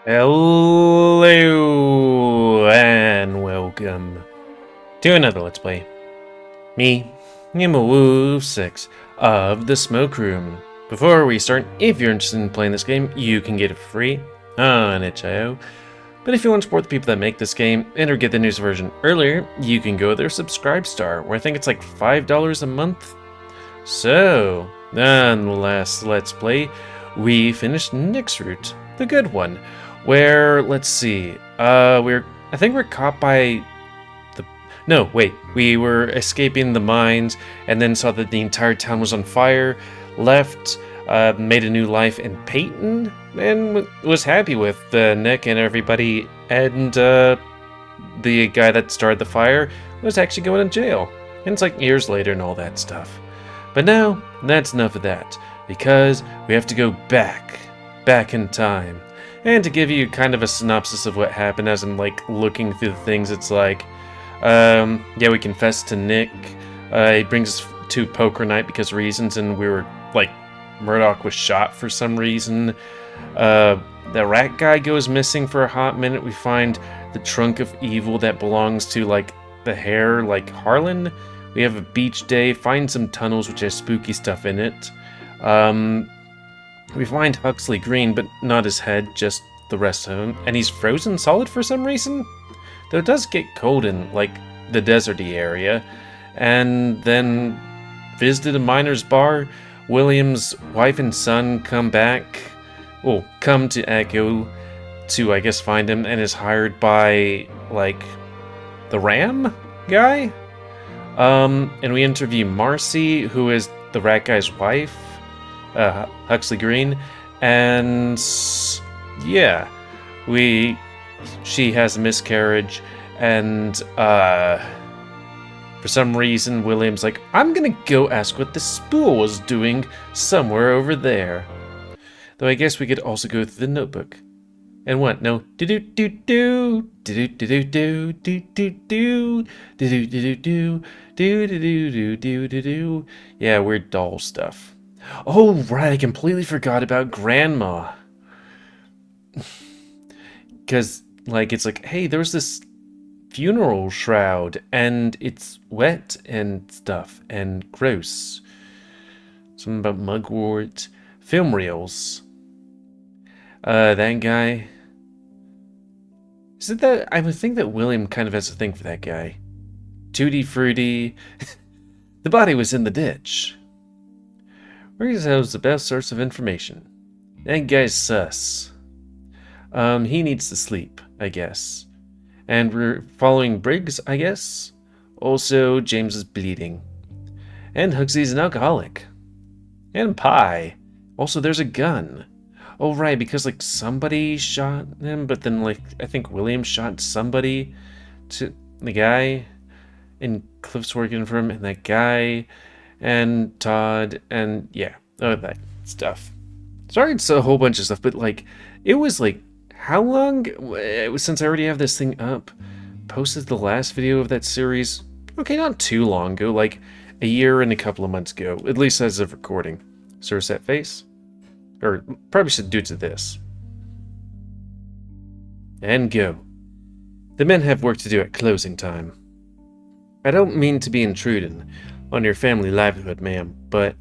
Hello and welcome to another Let's Play. Me, GamerWolfSix of the Smoke Room. Before we start, if you're interested in playing this game, you can get it free on itch.io. But if you want to support the people that make this game and or get the news version earlier, you can go to their Subscribe Star, where I think it's like $5 a month. So, on the last Let's Play, we finished Nick's route, the good one. Where, let's see, I think we're caught by the, no, wait, we were escaping the mines, and then saw that the entire town was on fire, left, made a new life in Peyton, and was happy with Nick and everybody, and the guy that started the fire was actually going to jail. And it's like years later and all that stuff. But now, that's enough of that, because we have to go back in time. And to give you kind of a synopsis of what happened as I'm like looking through the things, it's like, yeah, we confessed to Nick. He brings us to poker night because of reasons, and we were like, Murdoch was shot for some reason. The rat guy goes missing for a hot minute. We find the trunk of evil that belongs to like the hair, like Harlan. We have a beach day, find some tunnels which has spooky stuff in it. We find Huxley Green, but not his head, just the rest of him. And he's frozen solid for some reason? Though it does get cold in, like, the deserty area. And then visited a miner's bar. William's wife and son come back. Well, come to Echo to, I guess, find him. And is hired by, like, the Ram guy? And we interview Marcy, who is the rat guy's wife. Huxley Green, and yeah, she has a miscarriage, and for some reason William's like, I'm gonna go ask what the spool was doing somewhere over there. Though I guess we could also go through the notebook. And what? No. Do do do do do do do do do do do do do do do do do do do do. Yeah, weird doll stuff. Oh, right, I completely forgot about Grandma. Because, like, it's like, hey, there's this funeral shroud, and it's wet and stuff, and gross. Something about mugwort. Film reels. That guy. Is it that? I would think that William kind of has a thing for that guy. Tutti Frutti. The body was in the ditch. Briggs has the best source of information. That guy's sus. He needs to sleep, I guess. And we're following Briggs, I guess. Also, James is bleeding. And Huxley's an alcoholic. And Pie. Also, there's a gun. Oh, right, because, like, somebody shot him, but then, like, I think William shot somebody to the guy. And Cliff's working for him, and that guy... and Todd, and yeah, all that stuff. Sorry, it's a whole bunch of stuff, but like, it was like, how long, since I already have this thing up, posted the last video of that series, okay, not too long ago, like a year and a couple of months ago, at least as of recording. So is that face? Or probably should do to this. And go. The men have work to do at closing time. I don't mean to be intruding on your family livelihood, ma'am, but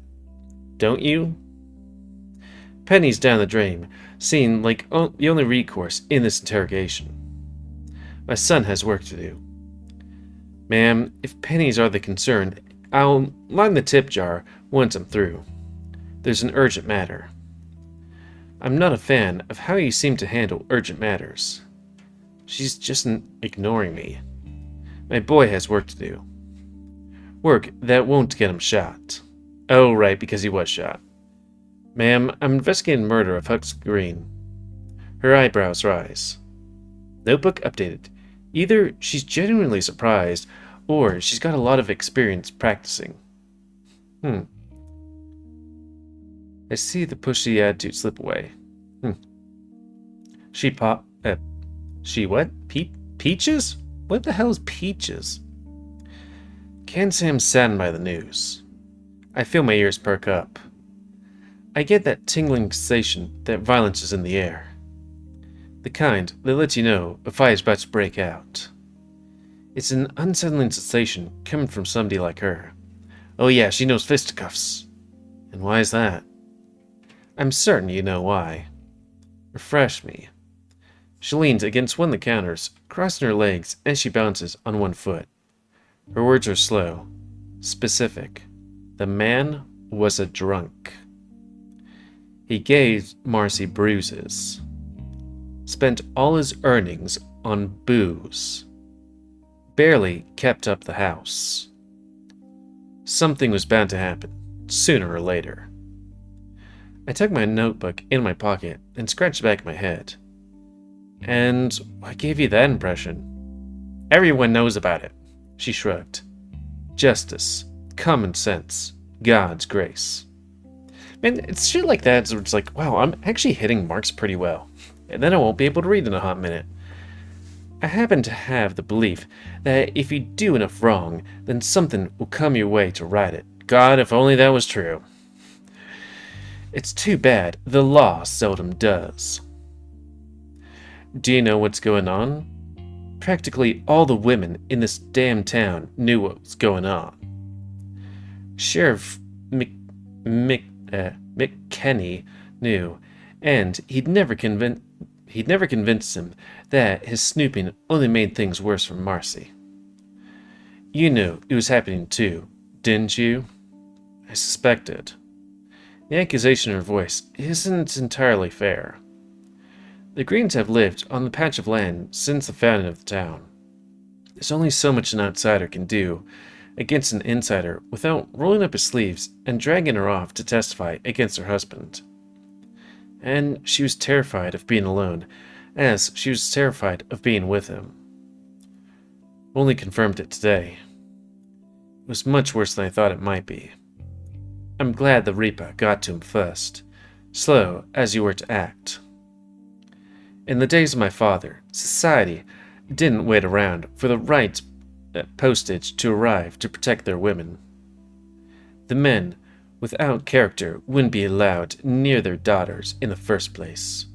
don't you? Pennies down the drain seem like the only recourse in this interrogation. My son has work to do. Ma'am, if pennies are the concern, I'll line the tip jar once I'm through. There's an urgent matter. I'm not a fan of how you seem to handle urgent matters. She's just ignoring me. My boy has work to do. Work that won't get him shot. Oh, right, because he was shot. Ma'am, I'm investigating murder of Huxley Green. Her eyebrows rise. Notebook updated. Either she's genuinely surprised, or she's got a lot of experience practicing. I see the pushy attitude slip away. She what? Peaches? What the hell is Peaches? Can't say I'm saddened by the news. I feel my ears perk up. I get that tingling sensation that violence is in the air. The kind that lets you know a fire's about to break out. It's an unsettling sensation coming from somebody like her. Oh yeah, she knows fisticuffs. And why is that? I'm certain you know why. Refresh me. She leans against one of the counters, crossing her legs as she bounces on one foot. Her words are slow, specific. The man was a drunk. He gave Marcy bruises. Spent all his earnings on booze. Barely kept up the house. Something was bound to happen, sooner or later. I took my notebook in my pocket and scratched the back of my head. And what gave you that impression? Everyone knows about it, she shrugged. Justice, common sense, God's grace. Man, it's shit like that, so it's like, wow, I'm actually hitting marks pretty well. And then I won't be able to read in a hot minute. I happen to have the belief that if you do enough wrong, then something will come your way to right it. God, if only that was true. It's too bad the law seldom does. Do you know what's going on? Practically all the women in this damn town knew what was going on. Sheriff McKenney knew, and he'd never convinced him that his snooping only made things worse for Marcy. You knew it was happening too, didn't you? I suspected. The accusation in her voice isn't entirely fair. The Greens have lived on the patch of land since the founding of the town. There's only so much an outsider can do against an insider without rolling up his sleeves and dragging her off to testify against her husband. And she was terrified of being alone, as she was terrified of being with him. Only confirmed it today. It was much worse than I thought it might be. I'm glad the Reaper got to him first, slow as you were to act. In the days of my father, society didn't wait around for the right postage to arrive to protect their women. The men without character wouldn't be allowed near their daughters in the first place.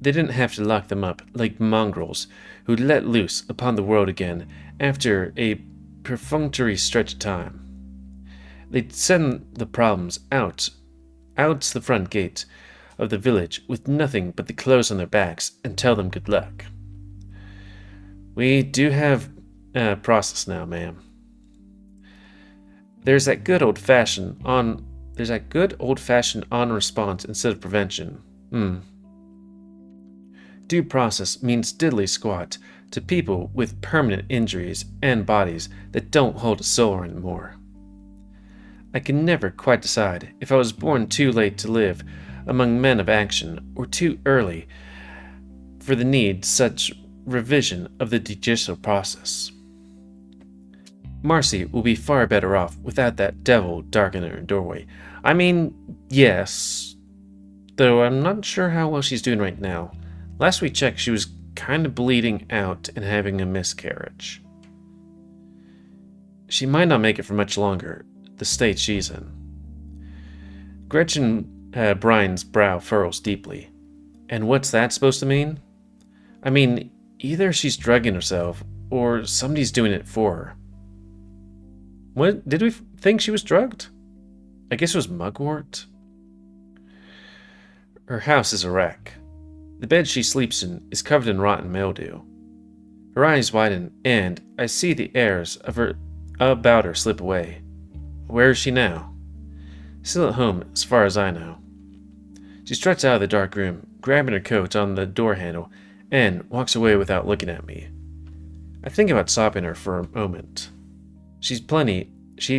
They didn't have to lock them up like mongrels who'd let loose upon the world again after a perfunctory stretch of time. They'd send the problems out the front gate of the village with nothing but the clothes on their backs and tell them good luck. We do have a process now, ma'am. There's that good old-fashioned on response instead of prevention. Due process means diddly squat to people with permanent injuries and bodies that don't hold a soul anymore. I can never quite decide if I was born too late to live among men of action or too early for the need such revision of the judicial process. Marcy will be far better off without that devil darkening her doorway. I mean, yes, though I'm not sure how well she's doing right now. Last we checked, she was kind of bleeding out and having a miscarriage. She might not make it for much longer, the state she's in. Gretchen Bryan's brow furrows deeply. And what's that supposed to mean? I mean, either she's drugging herself, or somebody's doing it for her. What, did we think she was drugged? I guess it was mugwort. Her house is a wreck. The bed she sleeps in is covered in rotten mildew. Her eyes widen, and I see the airs about her slip away. Where is she now? Still at home, as far as I know. She struts out of the dark room, grabbing her coat on the door handle, and walks away without looking at me. I think about stopping her for a moment. She's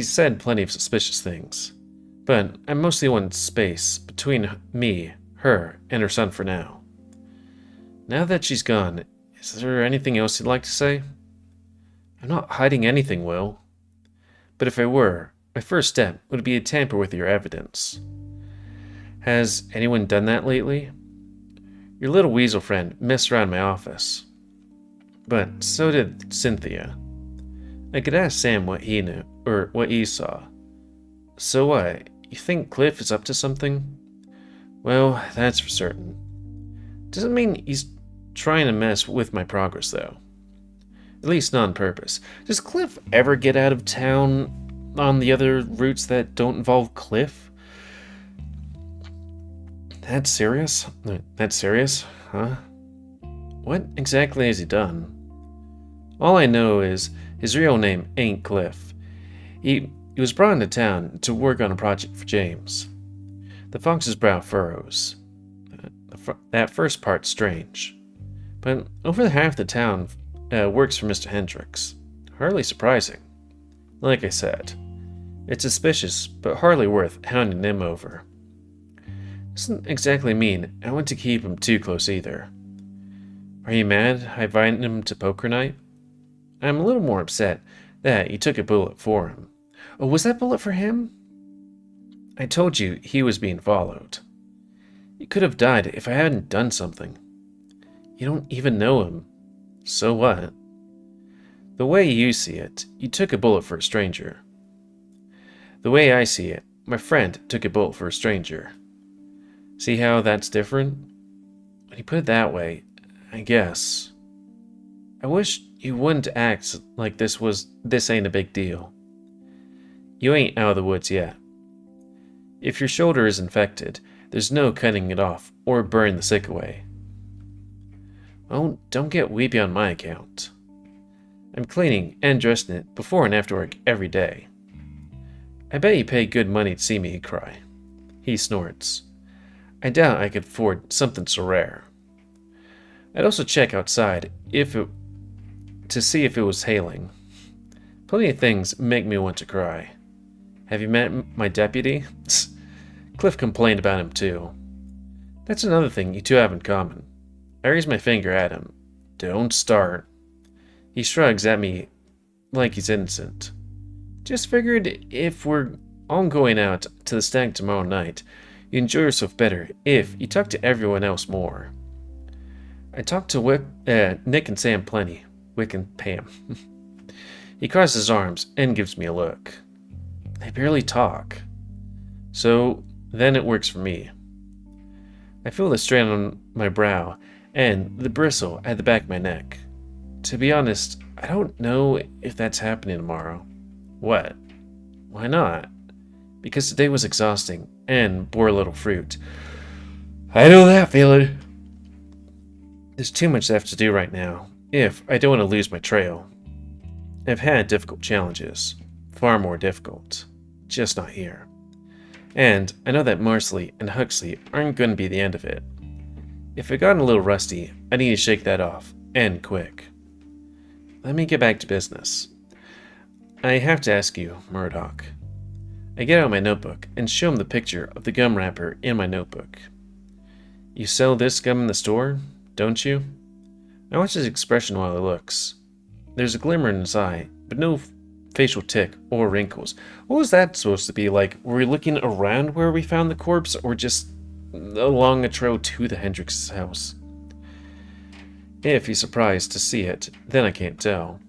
said plenty of suspicious things, but I mostly want space between me, her, and her son for now. Now that she's gone, is there anything else you'd like to say? I'm not hiding anything, Will. But if I were, my first step would be to tamper with your evidence. Has anyone done that lately? Your little weasel friend messed around my office. But so did Cynthia. I could ask Sam what he knew, or what he saw. So what, you think Cliff is up to something? Well, that's for certain. Doesn't mean he's trying to mess with my progress, though. At least not on purpose. Does Cliff ever get out of town on the other routes that don't involve Cliff? That's serious? That's serious? Huh? What exactly has he done? All I know is his real name ain't Cliff. He was brought into town to work on a project for James. The fox's brow furrows. That first part's strange. But over half the town works for Mr. Hendricks. Hardly surprising. Like I said, it's suspicious, but hardly worth hounding him over. Doesn't exactly mean I want to keep him too close either. Are you mad I invited him to poker night? I'm a little more upset that you took a bullet for him. Oh, was that bullet for him? I told you he was being followed. He could have died if I hadn't done something. You don't even know him. So what? The way you see it, you took a bullet for a stranger. The way I see it, my friend took a bullet for a stranger. See how that's different? When you put it that way, I guess. I wish you wouldn't act like this ain't a big deal. You ain't out of the woods yet. If your shoulder is infected, there's no cutting it off or burning the sick away. Oh, don't get weepy on my account. I'm cleaning and dressing it before and after work every day. I bet you pay good money to see me cry. He snorts. I doubt I could afford something so rare. I'd also check outside to see if it was hailing. Plenty of things make me want to cry. Have you met my deputy? Cliff complained about him too. That's another thing you two have in common. I raise my finger at him. Don't start. He shrugs at me like he's innocent. Just figured if we're all going out to the stag tomorrow night, you enjoy yourself better if you talk to everyone else more. I talk to Nick and Sam plenty. Wick and Pam. He crosses his arms and gives me a look. They barely talk. So then it works for me. I feel the strain on my brow and the bristle at the back of my neck. To be honest, I don't know if that's happening tomorrow. What? Why not? Because today was exhausting and bore little fruit. I know that feeling. There's too much left to do right now, if I don't want to lose my trail. I've had difficult challenges. Far more difficult. Just not here. And I know that Marsley and Huxley aren't going to be the end of it. If it got a little rusty, I need to shake that off, and quick. Let me get back to business. I have to ask you, Murdoch. I get out my notebook and show him the picture of the gum wrapper in my notebook. You sell this gum in the store, don't you? I watch his expression while he looks. There's a glimmer in his eye, but no facial tick or wrinkles. What was that supposed to be like? Were we looking around where we found the corpse, or just along a trail to the Hendricks' house? If he's surprised to see it, then I can't tell.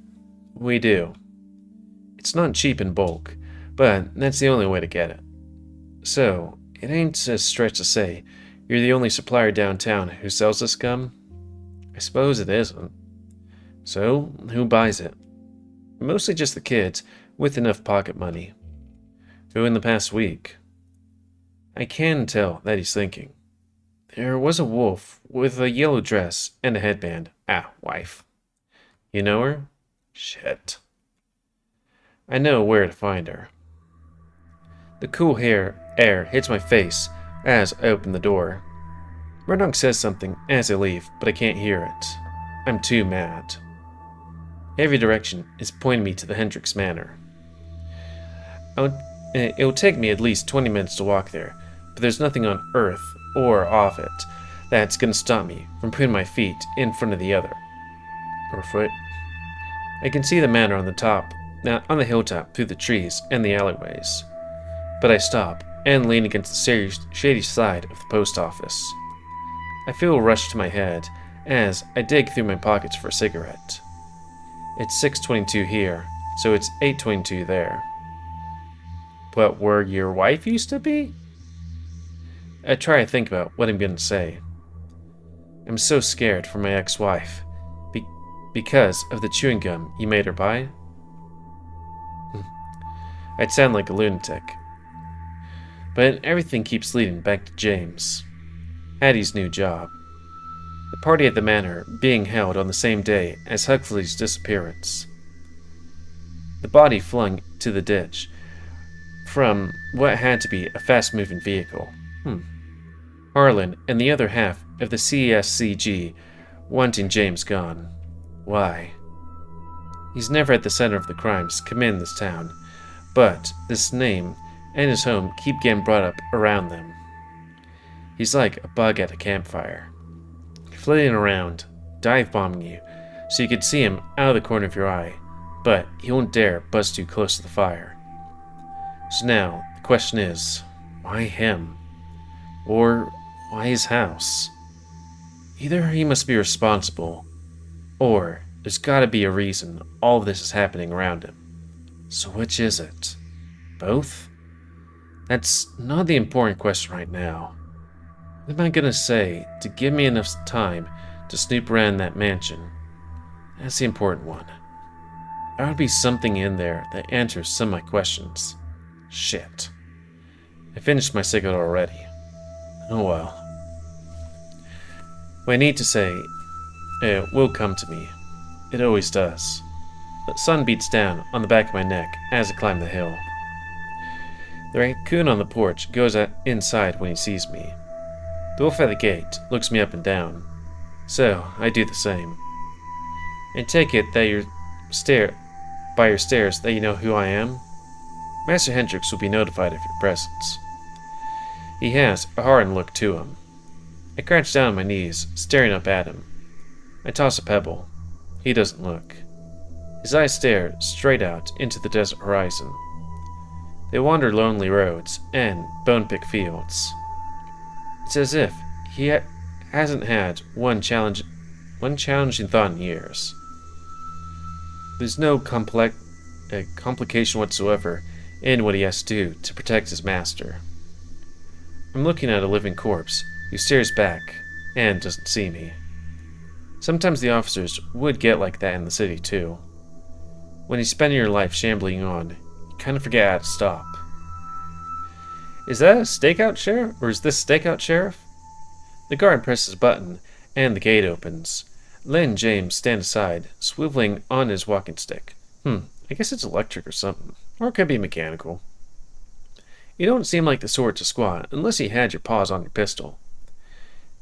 We do. It's not cheap in bulk, but that's the only way to get it. So, it ain't a stretch to say you're the only supplier downtown who sells this gum? I suppose it isn't. So, who buys it? Mostly just the kids with enough pocket money. Who in the past week? I can tell that he's thinking. There was a wolf with a yellow dress and a headband. Ah, wife. You know her? Shit. I know where to find her. The cool air hits my face as I open the door. Murdoch says something as I leave, but I can't hear it. I'm too mad. Every direction is pointing me to the Hendricks Manor. It'll take me at least 20 minutes to walk there, but there's nothing on earth or off it that's gonna stop me from putting my feet in front of the other. Or foot. I can see the manor on the hilltop through the trees and the alleyways. But I stop and lean against the shady side of the post office. I feel a rush to my head as I dig through my pockets for a cigarette. It's 6:22 here, so it's 8:22 there. But where your wife used to be? I try to think about what I'm going to say. I'm so scared for my ex-wife. Because of the chewing gum you made her buy? I'd sound like a lunatic. But everything keeps leading back to James. Hattie's new job. The party at the manor being held on the same day as Huxley's disappearance. The body flung to the ditch from what had to be a fast-moving vehicle. Harlan and the other half of the CSCG wanting James gone. Why? He's never at the center of the crimes committed in this town, but this name and his home keep getting brought up around them. He's like a bug at a campfire, flitting around, dive-bombing you, so you could see him out of the corner of your eye, but he won't dare buzz too close to the fire. So now, the question is, why him? Or why his house? Either he must be responsible, or there's gotta be a reason all of this is happening around him. So which is it? Both? That's not the important question right now. What am I gonna say to give me enough time to snoop around that mansion? That's the important one. There ought to be something in there that answers some of my questions. Shit. I finished my cigarette already. Oh well. What I need to say, it will come to me. It always does. The sun beats down on the back of my neck as I climb the hill. The raccoon on the porch goes inside when he sees me. The wolf at the gate looks me up and down, so I do the same. And take it that by your stares that you know who I am. Master Hendricks will be notified of your presence. He has a hardened look to him. I crouch down on my knees, staring up at him. I toss a pebble. He doesn't look. His eyes stare straight out into the desert horizon. They wander lonely roads and bone-picked fields. It's as if he hasn't had one challenging thought in years. There's no complication whatsoever in what he has to do to protect his master. I'm looking at a living corpse who stares back and doesn't see me. Sometimes the officers would get like that in the city too. When you spend your life shambling on, you kind of forget how to stop. Is that a stakeout sheriff? Or is this stakeout sheriff? The guard presses a button and the gate opens. Len and James stand aside, swiveling on his walking stick. I guess it's electric or something. Or it could be mechanical. You don't seem like the sort to squat unless you had your paws on your pistol.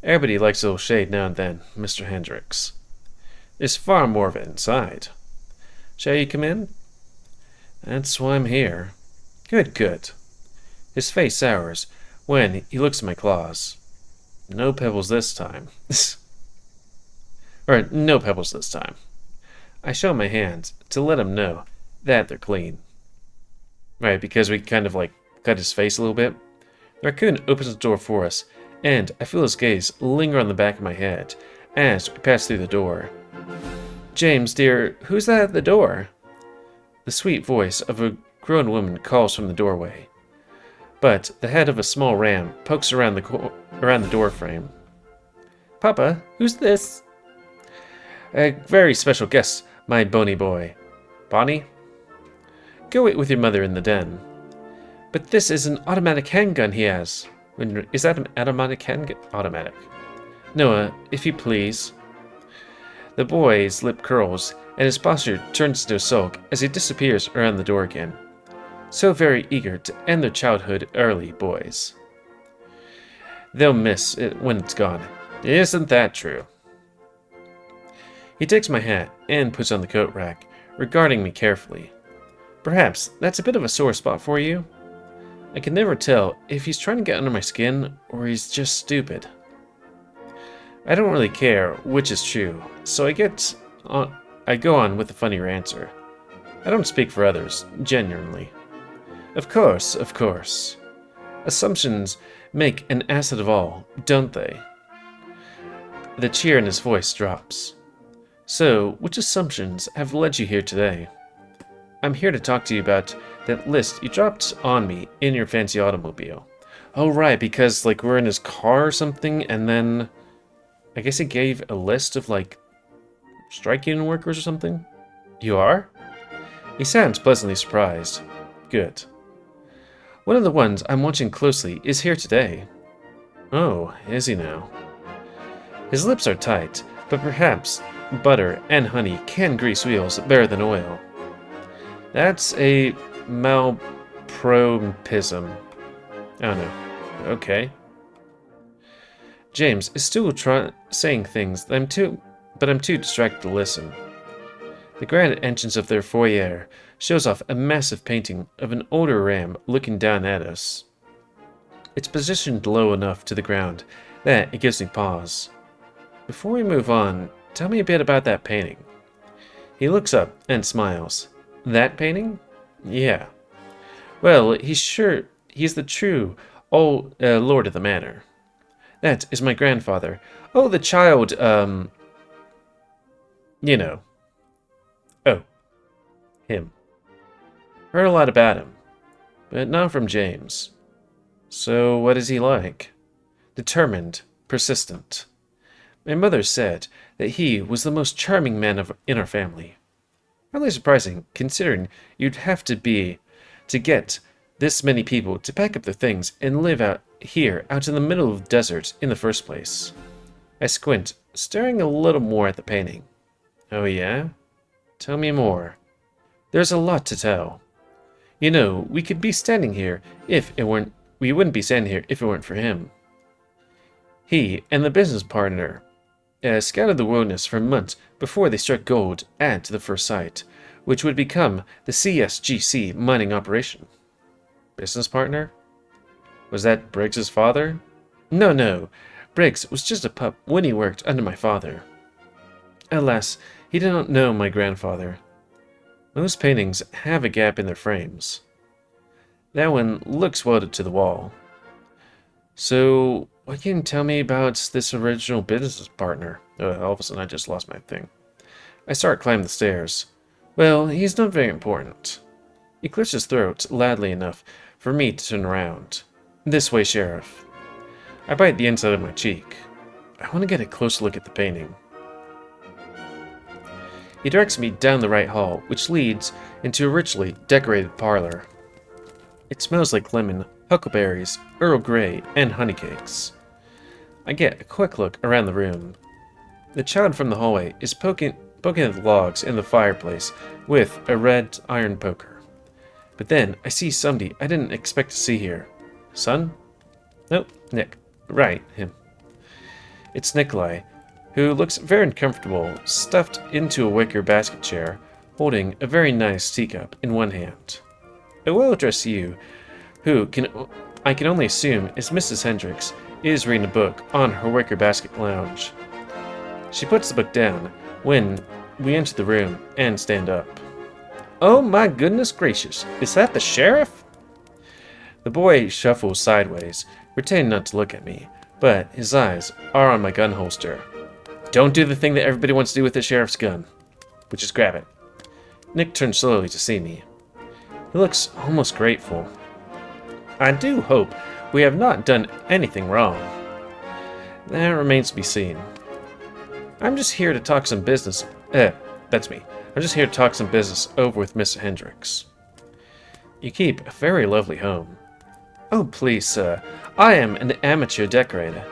Everybody likes a little shade now and then, Mr. Hendricks. There's far more of it inside. Shall you come in? That's why I'm here. Good. His face sours when he looks at my claws. No pebbles this time. Or, no pebbles this time. I show my hands to let him know that they're clean. Right, because we kind of cut his face a little bit. The raccoon opens the door for us, and I feel his gaze linger on the back of my head as we pass through the door. James, dear, who's that at the door? The sweet voice of a grown woman calls from the doorway, but the head of a small ram pokes around the door frame. Papa, who's this? A very special guest, my bony boy. Bonnie? Go wait with your mother in the den. But this is an automatic handgun he has. Is that an automatic handgun? Automatic. Noah, if you please. The boy's lip curls, and his posture turns into a sulk as he disappears around the door again. So very eager to end their childhood early, boys. They'll miss it when it's gone. Isn't that true? He takes my hat and puts on the coat rack, regarding me carefully. Perhaps that's a bit of a sore spot for you? I can never tell if he's trying to get under my skin or he's just stupid. I don't really care which is true, so I go on with a funnier answer. I don't speak for others, genuinely. Of course. Assumptions make an ass of all, don't they? The cheer in his voice drops. So, which assumptions have led you here today? I'm here to talk to you about that list you dropped on me in your fancy automobile. Oh right, because we're in his car or something, and then I guess he gave a list of, like, strike union workers or something? You are? He sounds pleasantly surprised. Good. One of the ones I'm watching closely is here today. Oh, is he now? His lips are tight, but perhaps butter and honey can grease wheels better than oil. That's a malpropism. Oh no. Okay. James is still saying things that I'm too distracted to listen. The grand entrance of their foyer shows off a massive painting of an older ram looking down at us. It's positioned low enough to the ground that it gives me pause. Before we move on, tell me a bit about that painting. He looks up and smiles. That painting? Yeah. Well, he's the true lord of the manor. That is my grandfather. Oh, the child, you know. Oh, him. Heard a lot about him, but not from James. So what is he like? Determined, persistent. My mother said that he was the most charming man in our family. Hardly surprising, considering you'd have to get this many people to pack up their things and live out in the middle of the desert in the first place. I squint, staring a little more at the painting. Oh yeah? Tell me more. There's a lot to tell. You know, we wouldn't be standing here if it weren't for him. He and the business partner scouted the wilderness for months before they struck gold at the first site, which would become the CSGC mining operation. Business partner? Was that Briggs's father? No. Briggs was just a pup when he worked under my father. Alas, he did not know my grandfather. Most paintings have a gap in their frames. That one looks welded to the wall. So, what can you tell me about this original business partner? All of a sudden I just lost my thing. I start climbing the stairs. Well, he's not very important. He clears his throat loudly enough for me to turn around. This way, Sheriff. I bite the inside of my cheek. I want to get a close look at the painting. He directs me down the right hall, which leads into a richly decorated parlor. It smells like lemon, huckleberries, Earl Grey, and honey cakes. I get a quick look around the room. The child from the hallway is poking at the logs in the fireplace with a red iron poker. But then I see somebody I didn't expect to see here. Son? Nope, Nick. Right, him. It's Nikolai, who looks very uncomfortable, stuffed into a wicker basket chair, holding a very nice teacup in one hand. A well-dressed youth, I can only assume is Mrs. Hendricks, is reading a book on her wicker basket lounge. She puts the book down when we enter the room and stand up. Oh my goodness gracious, is that the sheriff? The boy shuffles sideways, pretending not to look at me, but his eyes are on my gun holster. Don't do the thing that everybody wants to do with the sheriff's gun, which is grab it. Nick turns slowly to see me. He looks almost grateful. I do hope we have not done anything wrong. That remains to be seen. I'm just here to talk some business. That's me. I'm just here to talk some business over with Miss Hendricks. You keep a very lovely home. Oh, please, sir. I am an amateur decorator.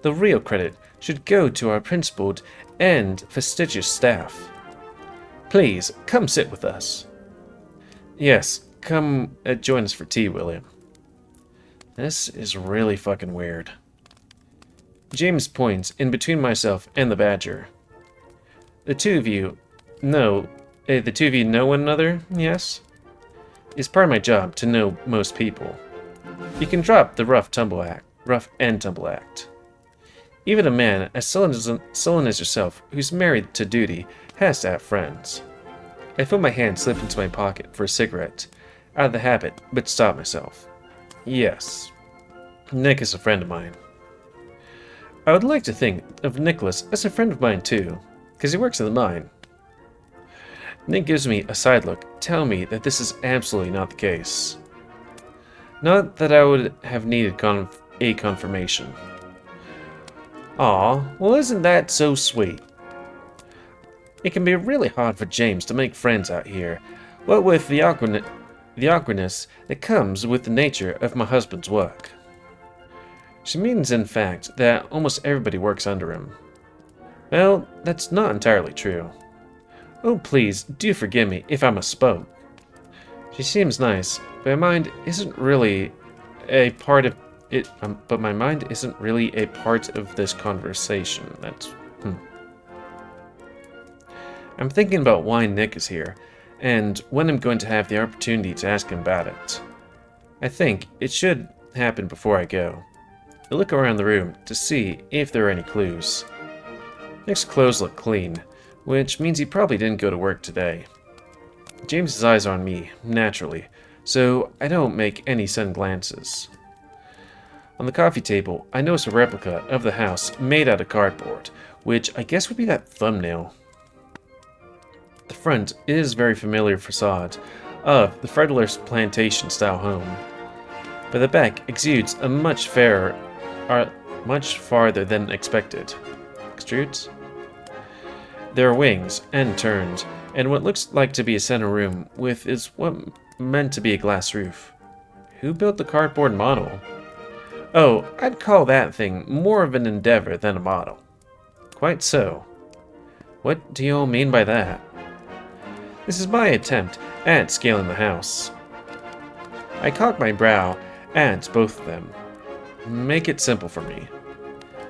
The real credit should go to our principled and fastidious staff. Please, come sit with us. Yes, come join us for tea, William. This is really fucking weird. James points in between myself and the badger. The two of you know one another, yes? It's part of my job to know most people. You can drop the rough and tumble act. Even a man as sullen as yourself, who's married to duty, has to have friends. I feel my hand slip into my pocket for a cigarette, out of the habit, but stop myself. Yes, Nick is a friend of mine. I would like to think of Nicholas as a friend of mine too, because he works in the mine. Nick gives me a side look, telling me that this is absolutely not the case. Not that I would have needed a confirmation. Aw, well isn't that so sweet? It can be really hard for James to make friends out here, what with the awkwardness that comes with the nature of my husband's work. She means, in fact, that almost everybody works under him. Well, that's not entirely true. Oh, please, do forgive me if I misspoke. She seems nice, but my mind isn't really a part of it. But my mind isn't really a part of this conversation. I'm thinking about why Nick is here, and when I'm going to have the opportunity to ask him about it. I think it should happen before I go. I look around the room to see if there are any clues. Nick's clothes look clean, which means he probably didn't go to work today. James's eyes are on me, naturally, so I don't make any sudden glances. On the coffee table, I notice a replica of the house made out of cardboard, which I guess would be that thumbnail. The front is very familiar facade of the Fredler's plantation-style home, but the back exudes a much farther than expected. Extrudes? There are wings and turns, and what looks like to be a center room with is what meant to be a glass roof. Who built the cardboard model? Oh, I'd call that thing more of an endeavor than a model. Quite so. What do you all mean by that? This is my attempt at scaling the house. I cock my brow at both of them. Make it simple for me.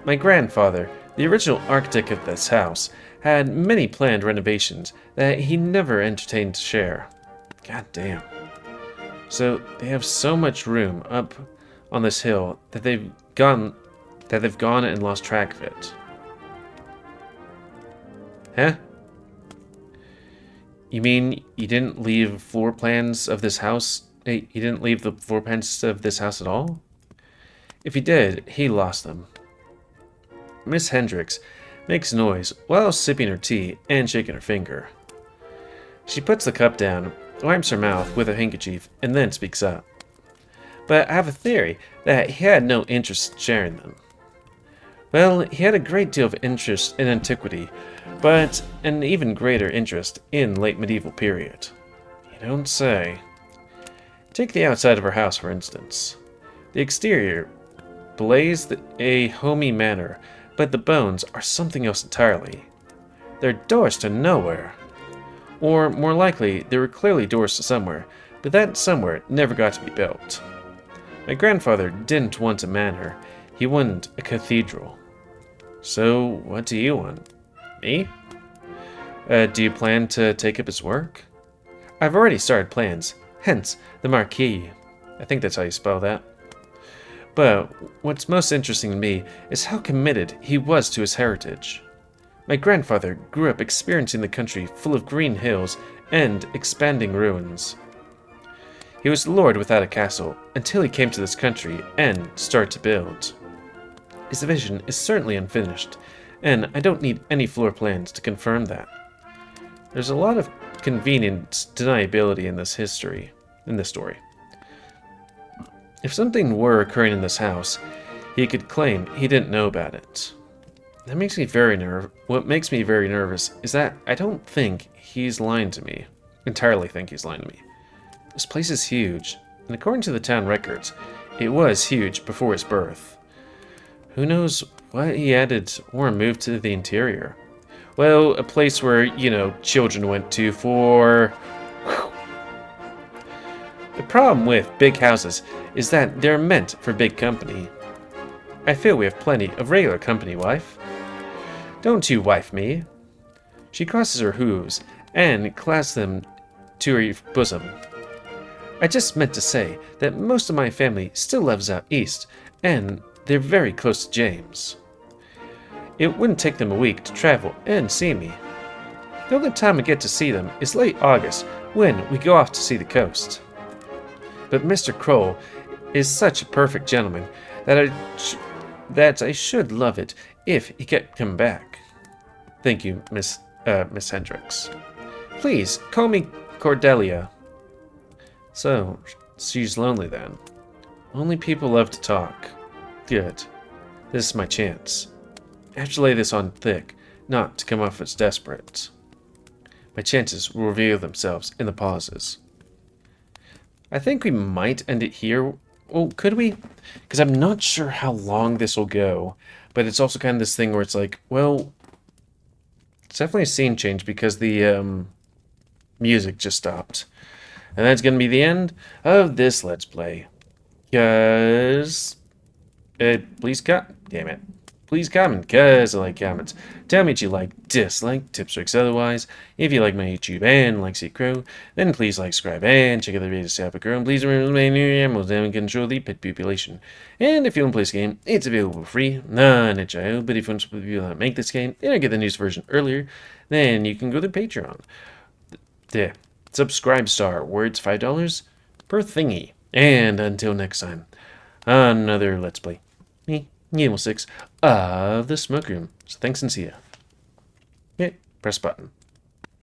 My grandfather, the original architect of this house, had many planned renovations that he never entertained to share. God damn. So they have so much room up on this hill that they've gone and lost track of it. Huh? You mean you didn't leave floor plans of this house? You didn't leave the floor plans of this house at all? If he did, he lost them. Miss Hendricks makes noise while sipping her tea and shaking her finger. She puts the cup down, wipes her mouth with a handkerchief, and then speaks up. But I have a theory that he had no interest in sharing them. Well, he had a great deal of interest in antiquity, but an even greater interest in late medieval period. You don't say. Take the outside of our house, for instance. The exterior blazed a homey manner, but the bones are something else entirely. They're doors to nowhere. Or, more likely, they were clearly doors to somewhere, but that somewhere never got to be built. My grandfather didn't want a manor, he wanted a cathedral. So, what do you want? Me? Do you plan to take up his work? I've already started plans, hence the Marquis. I think that's how you spell that. But what's most interesting to me is how committed he was to his heritage. My grandfather grew up experiencing the country full of green hills and expanding ruins. He was lord without a castle until he came to this country and started to build. His vision is certainly unfinished, and I don't need any floor plans to confirm that. There's a lot of convenient deniability in this story. If something were occurring in this house, he could claim he didn't know about it. That makes me What makes me very nervous is that I don't think he's lying to me. Entirely think he's lying to me. This place is huge, and according to the town records, it was huge before his birth. Who knows what he added or moved to the interior? Well, a place where, children went to for... The problem with big houses is that they're meant for big company. I feel we have plenty of regular company, wife. Don't you wife me. She crosses her hooves and clasps them to her bosom. I just meant to say that most of my family still lives out east, and they're very close to James. It wouldn't take them a week to travel and see me. The only time I get to see them is late August, when we go off to see the coast. But Mr. Kroll is such a perfect gentleman that I should love it if he kept coming back. Thank you, Miss Hendricks. Please, call me Cordelia. So, she's lonely then. Only people love to talk. Good. This is my chance. I have to lay this on thick, not to come off as desperate. My chances will reveal themselves in the pauses. I think we might end it here. Well, could we? Because I'm not sure how long this will go. But it's also kind of this thing where it's like, well, it's definitely a scene change because the music just stopped. And that's going to be the end of this Let's Play. Because... please damn it. Please comment, because I like comments. Tell me what you like, dislike, tips, tricks, otherwise. If you like my YouTube and like See Crow, then please like, subscribe, and check out the videos to help it grow. And please remember to make new animals and control the pet population. And if you want to play this game, it's available for free on itch.io. But if you want to support the people that make this game and get the news version earlier, then you can go to Patreon. There. Subscribe star, words $5 per thingy. And until next time, another Let's Play. Me, GamerWolfSix of the Smoke Room. So thanks and see ya. Yeah, press button.